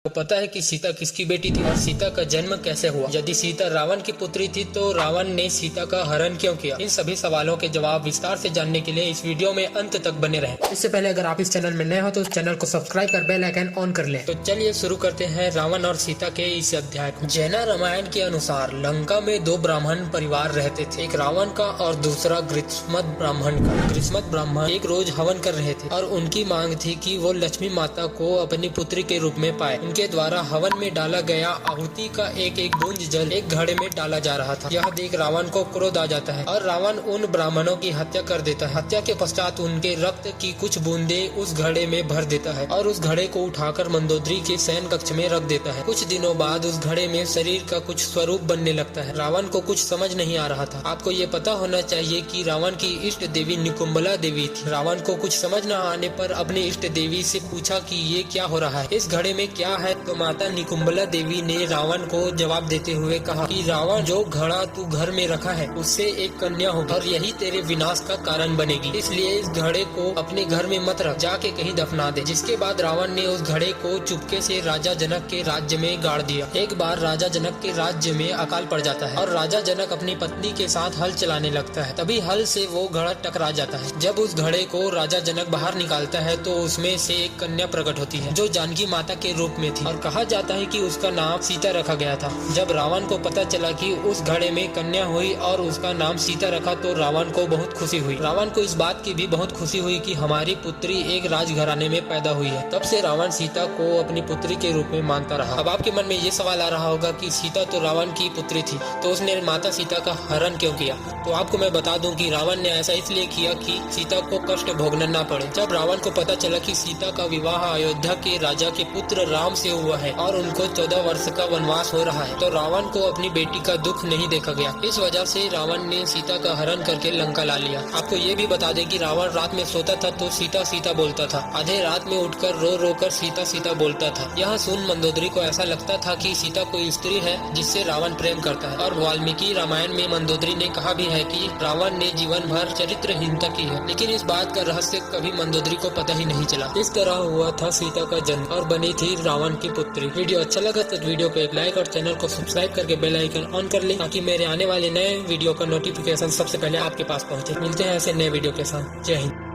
तो पता है कि सीता किसकी बेटी थी और सीता का जन्म कैसे हुआ? यदि सीता रावण की पुत्री थी तो रावण ने सीता का हरण क्यों किया? इन सभी सवालों के जवाब विस्तार से जानने के लिए इस वीडियो में अंत तक बने रहें। इससे पहले अगर आप इस चैनल में नए हो तो इस चैनल को सब्सक्राइब कर बेल आइकन ऑन कर लें। तो चलिए शुरू करते हैं रावण और सीता के इस अध्याय को। जैन रामायण के अनुसार लंका में दो ब्राह्मण परिवार रहते थे, एक रावण का और दूसरा गृत्समत ब्राह्मण का। गृत्समत ब्राह्मण एक रोज हवन कर रहे थे और उनकी मांग थी कि वो लक्ष्मी माता को अपनी पुत्री के रूप में पाए। उनके द्वारा हवन में डाला गया आहुति का एक एक बूंद जल एक घड़े में डाला जा रहा था। यह देख रावण को क्रोध आ जाता है और रावण उन ब्राह्मणों की हत्या कर देता है। हत्या के पश्चात उनके रक्त की कुछ बूंदे उस घड़े में भर देता है और उस घड़े को उठाकर मंदोदरी के शयन कक्ष में रख देता है। कुछ दिनों बाद उस घड़े में शरीर का कुछ स्वरूप बनने लगता है। रावण को कुछ समझ नहीं आ रहा था। आपको ये पता होना चाहिए कि रावण की इष्ट देवी निकुंभला देवी थी। रावण को कुछ समझ न आने पर अपनी इष्ट देवी से पूछा कि ये क्या हो रहा है, इस घड़े में क्या है? तो माता निकुंभला देवी ने रावण को जवाब देते हुए कहा कि रावण, जो घड़ा तू घर में रखा है उससे एक कन्या होगी और यही तेरे विनाश का कारण बनेगी, इसलिए इस घड़े को अपने घर में मत रख, जाके कहीं दफना दे। जिसके बाद रावण ने उस घड़े को चुपके से राजा जनक के राज्य में गाड़ दिया। एक बार राजा जनक के राज्य में अकाल पड़ जाता है और राजा जनक अपनी पत्नी के साथ हल चलाने लगता है। तभी हल से वो घड़ा टकरा जाता है। जब उस घड़े को राजा जनक बाहर निकालता है तो उसमें से एक कन्या प्रकट होती है जो जानकी माता के रूप में थी और कहा जाता है कि उसका नाम सीता रखा गया था। जब रावण को पता चला कि उस घड़े में कन्या हुई और उसका नाम सीता रखा तो रावण को बहुत खुशी हुई। रावण को इस बात की भी बहुत खुशी हुई कि हमारी पुत्री एक राजघराने में पैदा हुई है। तब से रावण सीता को अपनी पुत्री के रूप में मानता रहा। अब आपके मन में ये सवाल आ रहा होगा कि सीता तो रावण की पुत्री थी, तो उसने माता सीता का हरण क्यों किया? तो आपको मैं बता दूं कि रावण ने ऐसा इसलिए किया कि सीता को कष्ट भोगना न पड़े। जब रावण को पता चला कि सीता का विवाह अयोध्या के राजा के पुत्र राम से हुआ है और उनको 14 वर्ष का वनवास हो रहा है, तो रावण को अपनी बेटी का दुख नहीं देखा गया। इस वजह से रावण ने सीता का हरण करके लंका ला लिया। आपको ये भी बता दें कि रावण रात में सोता था तो सीता सीता बोलता था, आधे रात में उठकर रो रो कर सीता सीता बोलता था। यह सुन मंदोदरी को ऐसा लगता था कि सीता कोई स्त्री है जिससे रावण प्रेम करता है। और वाल्मीकि रामायण में मंदोदरी ने कहा भी है कि रावण ने जीवन भर चरित्रहीनता की है, लेकिन इस बात का रहस्य कभी मंदोदरी को पता ही नहीं चला। इस तरह हुआ था सीता का जन्म और बनी थी रावण की पुत्री। वीडियो अच्छा लगा तो वीडियो को एक लाइक और चैनल को सब्सक्राइब करके बेल आइकन ऑन कर लें ताकि मेरे आने वाले नए वीडियो का नोटिफिकेशन सबसे पहले आपके पास पहुंचे। मिलते हैं ऐसे नए वीडियो के साथ। जय हिंद।